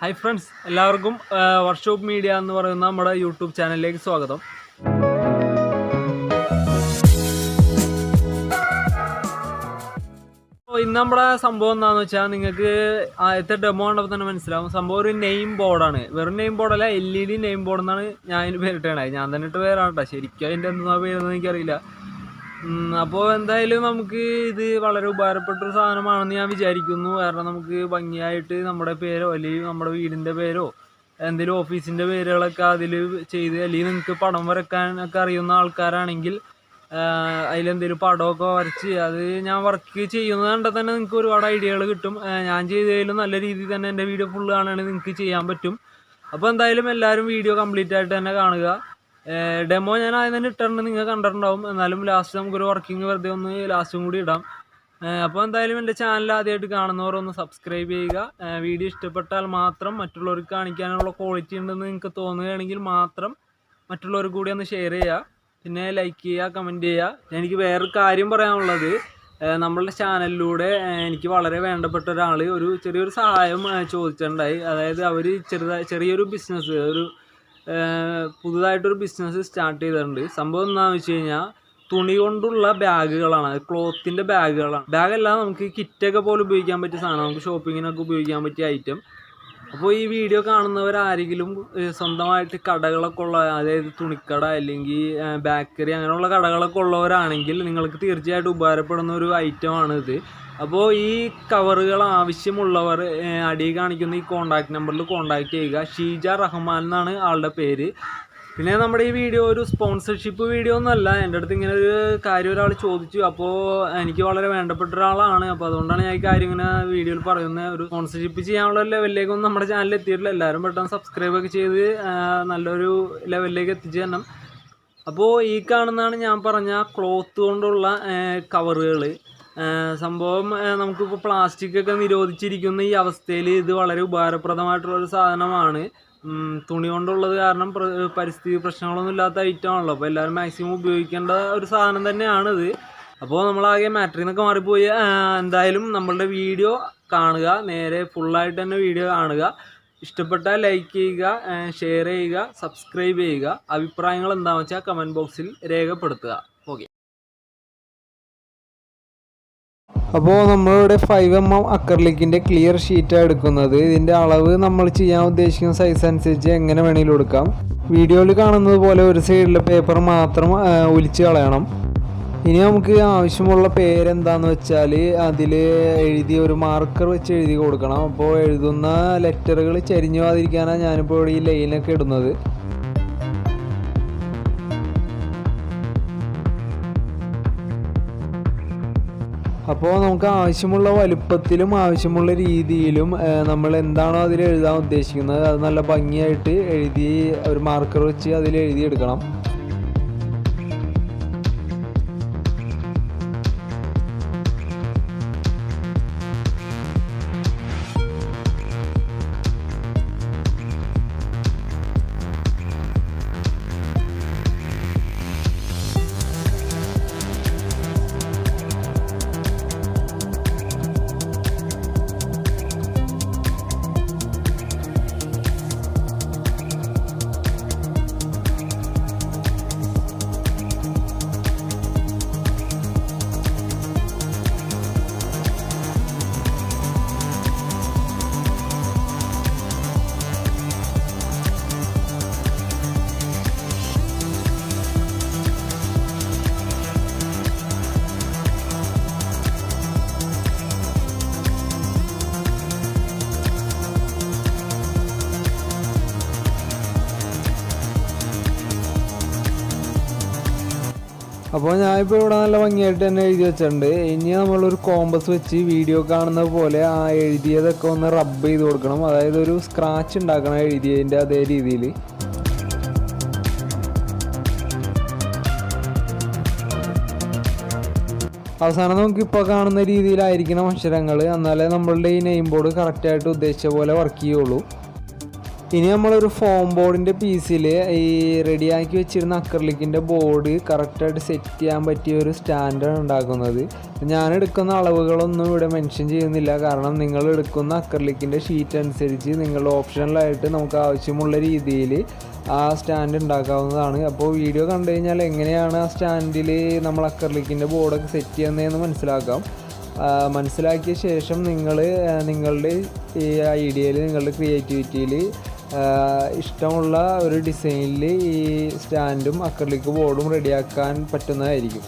Hi friends, എല്ലാവർക്കും workshop media എന്ന് പറയുന്ന നമ്മുടെ യൂട്യൂബ് ചാനലിലേക്ക് സ്വാഗതം. ഇന്ന് നമ്മുടെ സംഭവം എന്താണെന്ന് വെച്ചാൽ നിങ്ങൾക്ക് ആദ്യത്തെ ഡെമോ കണ്ടപ്പോൾ തന്നെ മനസ്സിലാവും. സംഭവം ഒരു നെയിം ബോർഡാണ്. വെറും നെയിം ബോർഡല്ല, LED നെയിം ബോർഡ് എന്നാണ് ഞാൻ ഇതിന് പേരിട്ടത്. ഞാൻ തന്നെ ഇട്ട് പേരാണ് കേട്ടോ. ശരിക്കും അതിൻ്റെ എന്താ പേരെന്ന് എനിക്കറിയില്ല. അപ്പോൾ എന്തായാലും നമുക്ക് ഇത് വളരെ ഉപകാരപ്പെട്ടൊരു സാധനമാണെന്ന് ഞാൻ വിചാരിക്കുന്നു. കാരണം നമുക്ക് ഭംഗിയായിട്ട് നമ്മുടെ പേരോ അല്ലെങ്കിൽ നമ്മുടെ വീടിൻ്റെ പേരോ എന്തെങ്കിലും ഓഫീസിൻ്റെ പേരുകളൊക്കെ അതിൽ ചെയ്ത്, അല്ലെങ്കിൽ നിങ്ങൾക്ക് പടം വരയ്ക്കാനൊക്കെ അറിയുന്ന ആൾക്കാരാണെങ്കിൽ അതിലെന്തെങ്കിലും പടമൊക്കെ വരച്ച് അത് ഞാൻ വർക്ക് ചെയ്യുന്നത് കണ്ടാൽ തന്നെ നിങ്ങൾക്ക് ഒരുപാട് ഐഡിയകൾ കിട്ടും. ഞാൻ ചെയ്തതിലും നല്ല രീതിയിൽ തന്നെ എൻ്റെ വീഡിയോ ഫുള്ള് കാണുകയാണെങ്കിൽ നിങ്ങൾക്ക് ചെയ്യാൻ പറ്റും. അപ്പോൾ എന്തായാലും എല്ലാവരും വീഡിയോ കംപ്ലീറ്റ് ആയിട്ട് തന്നെ കാണുക. ഡെമോ ഞാൻ ആദ്യം തന്നെ ഇട്ടിട്ടുണ്ട്, നിങ്ങൾ കണ്ടിട്ടുണ്ടാവും. എന്നാലും ലാസ്റ്റ് നമുക്കൊരു വർക്കിംഗ് വെറുതെ ഒന്ന് ലാസ്റ്റും കൂടി ഇടാം. അപ്പോൾ എന്തായാലും എൻ്റെ ചാനൽ ആദ്യമായിട്ട് കാണുന്നവർ ഒന്ന് സബ്സ്ക്രൈബ് ചെയ്യുക. വീഡിയോ ഇഷ്ടപ്പെട്ടാൽ മാത്രം, മറ്റുള്ളവർക്ക് കാണിക്കാനുള്ള ക്വാളിറ്റി ഉണ്ടെന്ന് നിങ്ങൾക്ക് തോന്നുകയാണെങ്കിൽ മാത്രം മറ്റുള്ളവർക്ക് കൂടി ഒന്ന് ഷെയർ ചെയ്യുക. പിന്നെ ലൈക്ക് ചെയ്യുക, കമൻറ്റ് ചെയ്യുക. എനിക്ക് വേറൊരു കാര്യം പറയാനുള്ളത്, നമ്മളുടെ ചാനലിലൂടെ എനിക്ക് വളരെ വേണ്ടപ്പെട്ട ഒരാൾ ഒരു ചെറിയൊരു സഹായം ചോദിച്ചിട്ടുണ്ടായി. അതായത് അവർ ചെറിയൊരു ബിസിനസ്, പുതുതായിട്ടൊരു ബിസിനസ് സ്റ്റാർട്ട് ചെയ്തിട്ടുണ്ട്. സംഭവം എന്താണെന്ന് വെച്ച് കഴിഞ്ഞാൽ തുണി കൊണ്ടുള്ള ബാഗുകളാണ്, ക്ലോത്തിൻ്റെ ബാഗുകളാണ്. ബാഗല്ല, നമുക്ക് കിറ്റൊക്കെ പോലെ ഉപയോഗിക്കാൻ പറ്റിയ സാധനം, നമുക്ക് ഷോപ്പിങ്ങിനൊക്കെ ഉപയോഗിക്കാൻ പറ്റിയ ഐറ്റം. അപ്പോൾ ഈ വീഡിയോ കാണുന്നവരാരെങ്കിലും സ്വന്തമായിട്ട് കടകളൊക്കെ ഉള്ള, അതായത് തുണിക്കട അല്ലെങ്കിൽ ബേക്കറി അങ്ങനെയുള്ള കടകളൊക്കെ ഉള്ളവരാണെങ്കിൽ നിങ്ങൾക്ക് തീർച്ചയായിട്ടും ഉപകാരപ്പെടുന്ന ഒരു ഐറ്റമാണ് ഇത്. അപ്പോൾ ഈ കവറുകൾ ആവശ്യമുള്ളവർ അടിയിൽ കാണിക്കുന്ന ഈ കോണ്ടാക്ട് നമ്പറിൽ കോണ്ടാക്ട് ചെയ്യുക. ഷീജ റഹ്മാൻ എന്നാണ് ആളുടെ പേര്. പിന്നെ നമ്മുടെ ഈ വീഡിയോ ഒരു സ്പോൺസർഷിപ്പ് വീഡിയോ ഒന്നുമല്ല. എൻ്റെ അടുത്ത് ഇങ്ങനെ ഒരു കാര്യം ഒരാൾ ചോദിച്ചു, അപ്പോൾ എനിക്ക് വളരെ വേണ്ടപ്പെട്ട ഒരാളാണ്. അപ്പോൾ അതുകൊണ്ടാണ് ഞാൻ ഈ കാര്യം ഇങ്ങനെ വീഡിയോയിൽ പറയുന്നത്. ഒരു സ്പോൺസർഷിപ്പ് ചെയ്യാനുള്ള ലെവലിലേക്കൊന്നും നമ്മുടെ ചാനലിൽ എത്തിയിട്ടില്ല. എല്ലാവരും പെട്ടെന്ന് സബ്സ്ക്രൈബ് ഒക്കെ ചെയ്ത് നല്ലൊരു ലെവലിലേക്ക് എത്തിച്ചു തരണം. അപ്പോൾ ഈ കാണുന്നതാണ് ഞാൻ പറഞ്ഞ ക്ലോത്ത് കൊണ്ടുള്ള കവറുകൾ. സംഭവം നമുക്കിപ്പോൾ പ്ലാസ്റ്റിക് ഒക്കെ നിരോധിച്ചിരിക്കുന്ന ഈ അവസ്ഥയിൽ ഇത് വളരെ ഉപകാരപ്രദമായിട്ടുള്ളൊരു സാധനമാണ്. തുണി കൊണ്ടുള്ളത് കാരണം പരിസ്ഥിതി പ്രശ്നങ്ങളൊന്നും ഇല്ലാത്ത ഐറ്റമാണല്ലോ. അപ്പോൾ എല്ലാവരും മാക്സിമം ഉപയോഗിക്കേണ്ട ഒരു സാധനം തന്നെയാണിത്. അപ്പോൾ നമ്മളാകെ മാറ്ററിൽ നിന്നൊക്കെ മാറിപ്പോയി. എന്തായാലും നമ്മളുടെ വീഡിയോ കാണുക, നേരെ ഫുള്ളായിട്ട് തന്നെ വീഡിയോ കാണുക. ഇഷ്ടപ്പെട്ടാൽ ലൈക്ക് ചെയ്യുക, ഷെയർ ചെയ്യുക, സബ്സ്ക്രൈബ് ചെയ്യുക. അഭിപ്രായങ്ങൾ എന്താണെന്ന് വെച്ചാൽ കമൻറ്റ് ബോക്സിൽ രേഖപ്പെടുത്തുക. ഓക്കെ. അപ്പോൾ നമ്മളിവിടെ 5mm അക്രലിക്കിൻ്റെ ക്ലിയർ ഷീറ്റാണ് എടുക്കുന്നത്. ഇതിൻ്റെ അളവ് നമ്മൾ ചെയ്യാൻ ഉദ്ദേശിക്കുന്ന സൈസ് അനുസരിച്ച് എങ്ങനെ വേണമെങ്കിലും എടുക്കാം. വീഡിയോയിൽ കാണുന്നത് പോലെ ഒരു സൈഡിലെ പേപ്പർ മാത്രം ഒലിച്ച് കളയണം. ഇനി നമുക്ക് ആവശ്യമുള്ള പേരെന്താണെന്ന് വെച്ചാൽ അതിൽ എഴുതി ഒരു മാർക്കർ വെച്ച് എഴുതി കൊടുക്കണം. അപ്പോൾ എഴുതുന്ന ലെറ്ററുകൾ ചരിഞ്ഞു പോകാതിരിക്കാനാണ് ഞാനിപ്പോൾ ഇവിടെ ഈ ലൈനൊക്കെ ഇടുന്നത്. അപ്പോൾ നമുക്ക് ആവശ്യമുള്ള വലുപ്പത്തിലും ആവശ്യമുള്ള രീതിയിലും നമ്മൾ എന്താണോ അതിൽ എഴുതാൻ ഉദ്ദേശിക്കുന്നത് അത് നല്ല ഭംഗിയായിട്ട് എഴുതി ഒരു മാർക്കർ വെച്ച് അതിൽ എഴുതിയെടുക്കണം. അപ്പോൾ ഞാനിപ്പോൾ ഇവിടെ നല്ല ഭംഗിയായിട്ട് തന്നെ എഴുതി വെച്ചിട്ടുണ്ട്. ഇനി നമ്മളൊരു കോമ്പസ് വെച്ച് വീഡിയോ കാണുന്ന പോലെ ആ എഴുതിയതൊക്കെ ഒന്ന് റബ്ബ് ചെയ്ത് കൊടുക്കണം. അതായത് ഒരു സ്ക്രാച്ച് ഉണ്ടാക്കണം എഴുതിയതിൻ്റെ അതേ രീതിയിൽ. അവസാനം നമുക്കിപ്പോൾ കാണുന്ന രീതിയിലായിരിക്കണം അക്ഷരങ്ങൾ. എന്നാലേ നമ്മളുടെ ഈ നെയിം ബോർഡ് കറക്റ്റായിട്ട് ഉദ്ദേശിച്ച പോലെ വർക്ക് ചെയ്യുള്ളൂ. ഇനി നമ്മളൊരു ഫോം ബോർഡിൻ്റെ പീസിൽ ഈ റെഡിയാക്കി വെച്ചിരുന്ന അക്രലിക്കിൻ്റെ ബോർഡ് കറക്റ്റായിട്ട് സെറ്റ് ചെയ്യാൻ പറ്റിയ ഒരു സ്റ്റാൻഡാണ് ഉണ്ടാക്കുന്നത്. ഞാൻ എടുക്കുന്ന അളവുകളൊന്നും ഇവിടെ മെൻഷൻ ചെയ്യുന്നില്ല, കാരണം നിങ്ങൾ എടുക്കുന്ന അക്രലിക്കിൻ്റെ ഷീറ്റ് അനുസരിച്ച് നിങ്ങൾ ഓപ്ഷണലായിട്ട് നമുക്ക് ആവശ്യമുള്ള രീതിയിൽ ആ സ്റ്റാൻഡ് ഉണ്ടാക്കാവുന്നതാണ്. അപ്പോൾ വീഡിയോ കണ്ടു കഴിഞ്ഞാൽ എങ്ങനെയാണ് ആ സ്റ്റാൻഡിൽ നമ്മൾ അക്രലിക്കിൻ്റെ ബോർഡൊക്കെ സെറ്റ് ചെയ്യുന്നതെന്ന് മനസ്സിലാക്കിയ ശേഷം നിങ്ങൾ നിങ്ങളുടെ ഈ ഐഡിയയിൽ, നിങ്ങളുടെ ക്രിയേറ്റിവിറ്റിയിൽ ഇഷ്ടമുള്ള ഒരു ഡിസൈനിൽ ഈ സ്റ്റാൻഡും അക്രലിക് ബോർഡും റെഡിയാക്കാൻ പറ്റുന്നതായിരിക്കും.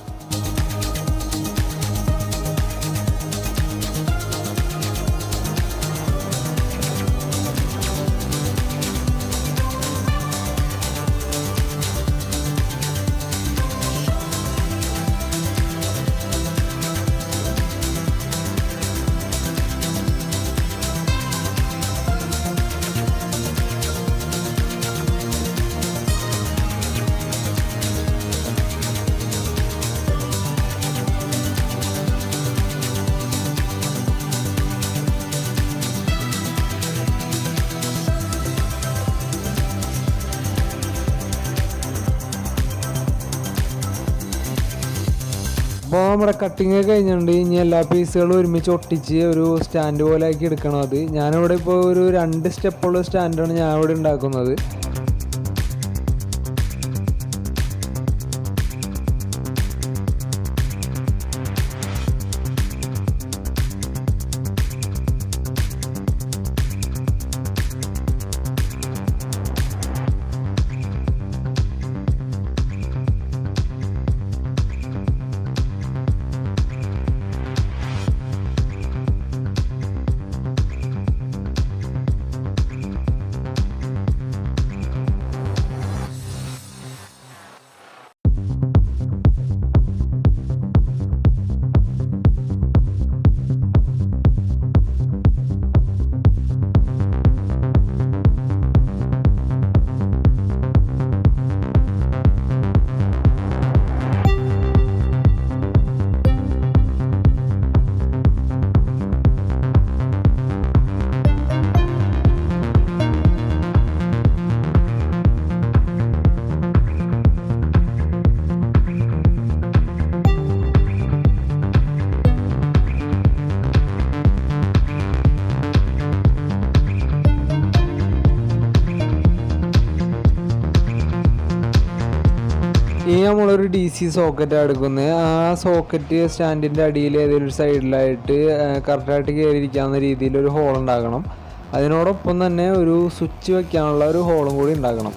അപ്പോൾ നമ്മുടെ കട്ടിങ് കഴിഞ്ഞിട്ടുണ്ട്. ഇനി എല്ലാ പീസുകളും ഒരുമിച്ച് ഒട്ടിച്ച് ഒരു സ്റ്റാൻഡ് പോലെ ആക്കി എടുക്കണം. അത് ഞാനിവിടെ ഇപ്പോൾ ഒരു 2 സ്റ്റെപ്പുള്ള സ്റ്റാൻഡാണ് ഞാൻ ഇവിടെ ഉണ്ടാക്കുന്നത്. ഇനി നമ്മളൊരു DC സോക്കറ്റ് എടുക്കുന്നത്. ആ സോക്കറ്റ് സ്റ്റാൻഡിൻ്റെ അടിയിൽ ഏതെങ്കിലും ഒരു സൈഡിലായിട്ട് കറക്റ്റായിട്ട് കയറിയിരിക്കാവുന്ന രീതിയിൽ ഒരു ഹോൾ ഉണ്ടാക്കണം. അതിനോടൊപ്പം തന്നെ ഒരു സ്വിച്ച് വയ്ക്കാനുള്ള ഒരു ഹോളും കൂടി ഉണ്ടാക്കണം.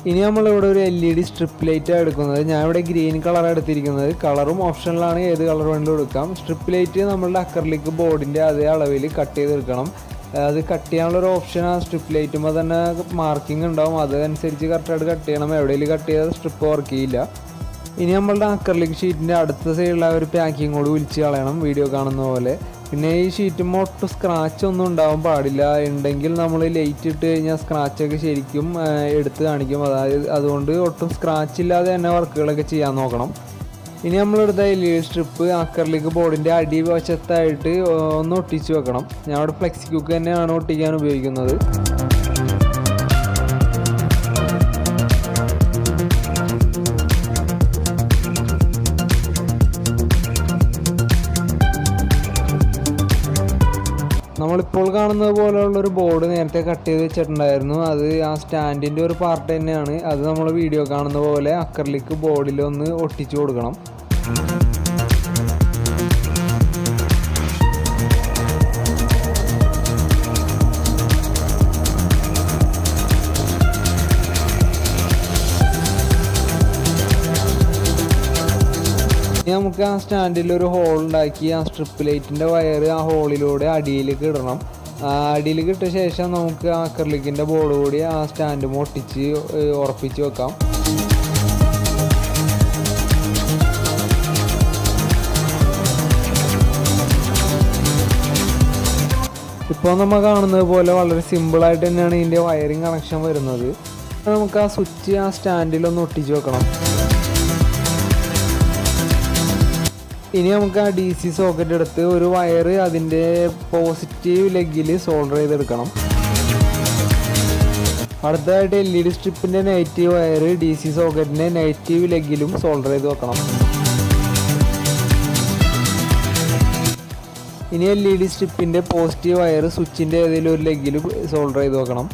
ഇനി നമ്മളിവിടെ ഒരു LED സ്ട്രിപ്പ് ലൈറ്റാണ് എടുക്കുന്നത്. ഞാനിവിടെ ഗ്രീൻ കളറാണ് എടുത്തിരിക്കുന്നത്. കളറും ഓപ്ഷനിലാണ്, ഏത് കളർ വേണ്ടി എടുക്കാം. സ്ട്രിപ്പ് ലൈറ്റ് നമ്മളുടെ അക്രലിക് ബോർഡിൻ്റെ അതേ അളവിൽ കട്ട് ചെയ്തെടുക്കണം. അത് കട്ട് ചെയ്യാനുള്ളൊരു ഓപ്ഷൻ ആ സ്ട്രിപ്പ് ലൈറ്റുമ്പോൾ തന്നെ മാർക്കിംഗ് ഉണ്ടാവും. അതനുസരിച്ച് കറക്റ്റായിട്ട് കട്ട് ചെയ്യണം. എവിടെയെങ്കിലും കട്ട് ചെയ്താൽ സ്ട്രിപ്പ് വർക്ക് ചെയ്യില്ല. ഇനി നമ്മളുടെ അക്രലിക് ഷീറ്റിൻ്റെ അടുത്ത സൈഡിലുള്ള ഒരു പാക്കിംഗ് കൂടി വിളിച്ച് കളയണം, വീഡിയോ കാണുന്ന പോലെ. പിന്നെ ഈ ഷീറ്റുമ്പോൾ ഒട്ടും സ്ക്രാച്ച് ഒന്നും ഉണ്ടാവാൻ പാടില്ല. ഉണ്ടെങ്കിൽ നമ്മൾ ലൈറ്റ് ഇട്ട് കഴിഞ്ഞാൽ സ്ക്രാച്ചൊക്കെ ശരിക്കും എടുത്ത് കാണിക്കും. അതുകൊണ്ട് ഒട്ടും സ്ക്രാച്ച് ഇല്ലാതെ തന്നെ വർക്കുകളൊക്കെ ചെയ്യാൻ നോക്കണം. ഇനി നമ്മളെടുത്ത LED സ്ട്രിപ്പ് അക്രലിക് ബോർഡിൻ്റെ അടിവശത്തായിട്ട് ഒന്ന് ഒട്ടിച്ച് വെക്കണം. ഞാൻ അവിടെ ഫ്ലെക്സി കുക്ക് തന്നെയാണ് ഒട്ടിക്കാൻ ഉപയോഗിക്കുന്നത്. നമ്മളിപ്പോൾ കാണുന്നത് പോലെയുള്ളൊരു ബോർഡ് നേരത്തെ കട്ട് ചെയ്ത് വെച്ചിട്ടുണ്ടായിരുന്നു. അത് ആ സ്റ്റാൻഡിൻ്റെ ഒരു പാർട്ട് തന്നെയാണ്. അത് നമ്മൾ വീഡിയോ കാണുന്ന പോലെ അക്രലിക് ബോർഡിലൊന്ന് ഒട്ടിച്ചു കൊടുക്കണം. നമുക്ക് ആ സ്റ്റാൻഡിൽ ഒരു ഹോൾ ഉണ്ടാക്കി ആ സ്ട്രിപ്പ് ലൈറ്റിൻ്റെ വയർ ആ ഹോളിലൂടെ അടിയിലേക്ക് ഇടണം. അടിയിലേക്ക് ഇട്ട ശേഷം നമുക്ക് ആ അക്രലിക്കിൻ്റെ ബോർഡ് കൂടി ആ സ്റ്റാൻഡും ഒട്ടിച്ച് ഉറപ്പിച്ച് വെക്കാം. ഇപ്പോൾ നമ്മൾ കാണുന്നത് പോലെ വളരെ സിമ്പിളായിട്ട് തന്നെയാണ് ഇതിൻ്റെ വയറിംഗ് കണക്ഷൻ വരുന്നത്. നമുക്ക് ആ സ്വിച്ച് ആ സ്റ്റാൻഡിലൊന്ന് ഒട്ടിച്ച് വെക്കണം. ഇനി നമുക്ക് ആ DC സോക്കറ്റ് എടുത്ത് ഒരു വയറ് അതിൻ്റെ പോസിറ്റീവ് ലെഗിൽ സോൾഡർ ചെയ്തെടുക്കണം. അടുത്തതായിട്ട് LED സ്ട്രിപ്പിൻ്റെ നെഗറ്റീവ് വയർ DC സോക്കറ്റിൻ്റെ നെഗറ്റീവ് ലെഗിലും സോൾഡർ ചെയ്ത് വെക്കണം. ഇനി LED സ്ട്രിപ്പിൻ്റെ പോസിറ്റീവ് വയർ സ്വിച്ചിൻ്റെ ഏതെങ്കിലും ഒരു ലെഗിൽ സോൾഡർ ചെയ്ത് വെക്കണം.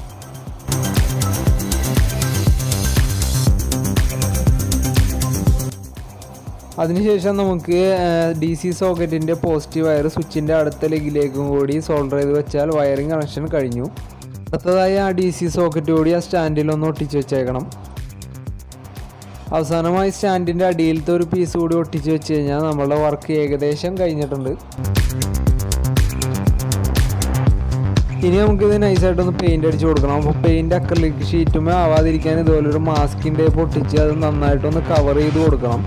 അതിനുശേഷം നമുക്ക് DC സോക്കറ്റിൻ്റെ പോസിറ്റീവ് വയർ സ്വിച്ചിൻ്റെ അടുത്ത ലെഗിലേക്കും കൂടി സോൾഡർ ചെയ്ത് വെച്ചാൽ വയറിംഗ് കണക്ഷൻ കഴിഞ്ഞു. അടുത്തതായി ആ DC സോക്കറ്റ് കൂടി ആ സ്റ്റാൻഡിലൊന്ന് ഒട്ടിച്ച് വെച്ചേക്കണം. അവസാനമായി സ്റ്റാൻഡിൻ്റെ അടിയിലത്തെ ഒരു പീസ് കൂടി ഒട്ടിച്ച് വെച്ച് കഴിഞ്ഞാൽ നമ്മളുടെ വർക്ക് ഏകദേശം കഴിഞ്ഞിട്ടുണ്ട്. ഇനി നമുക്കിത് നൈസായിട്ടൊന്ന് പെയിൻ്റ് അടിച്ച് കൊടുക്കണം. അപ്പോൾ പെയിൻ്റ് അക്രിലിക് ഷീറ്റുമേ ആവാതിരിക്കാൻ ഇതുപോലൊരു മാസ്കിൻ്റെ പൊട്ടിച്ച് അത് നന്നായിട്ടൊന്ന് കവർ ചെയ്ത് കൊടുക്കണം.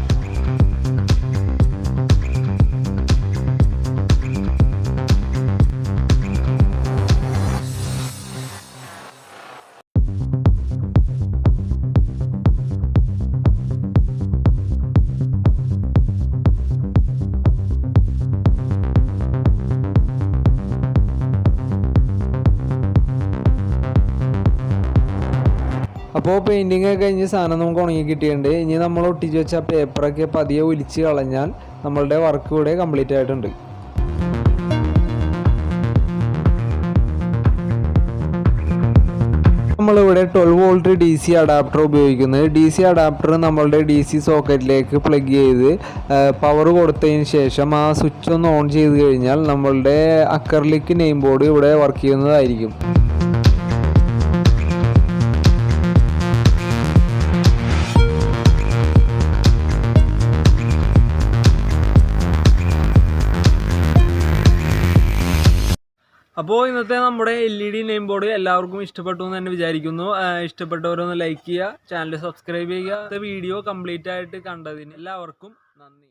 അപ്പോൾ പെയിൻറ്റിങ് ഒക്കെ കഴിഞ്ഞ് സാധനം നമുക്ക് ഉണങ്ങി കിട്ടിയിട്ടുണ്ട്. ഇനി നമ്മൾ ഒട്ടിച്ച് വെച്ച പേപ്പറൊക്കെ പതിയെ ഒലിച്ച് കളഞ്ഞാൽ നമ്മളുടെ വർക്ക് ഇവിടെ കംപ്ലീറ്റ് ആയിട്ടുണ്ട്. നമ്മളിവിടെ 12 വോൾട്ട് DC അഡാപ്റ്റർ ഉപയോഗിക്കുന്നത്. DC അഡാപ്റ്റർ നമ്മളുടെ DC സോക്കറ്റിലേക്ക് പ്ലഗ് ചെയ്ത് പവർ കൊടുത്തതിന് ശേഷം ആ സ്വിച്ച് ഒന്ന് ഓൺ ചെയ്ത് കഴിഞ്ഞാൽ നമ്മളുടെ അക്രിലിക് നെയിം ബോർഡ് ഇവിടെ വർക്ക് ചെയ്യുന്നതായിരിക്കും. അപ്പോൾ ഇന്നത്തെ നമ്മുടെ LED നെയിം ബോർഡ് എല്ലാവർക്കും ഇഷ്ടപ്പെട്ടു എന്ന് തന്നെ വിചാരിക്കുന്നു. ഇഷ്ടപ്പെട്ടവരൊന്ന് ലൈക്ക് ചെയ്യുക, ചാനൽ സബ്സ്ക്രൈബ് ചെയ്യുക. വീഡിയോ കംപ്ലീറ്റ് ആയിട്ട് കണ്ടതിന് എല്ലാവർക്കും നന്ദി.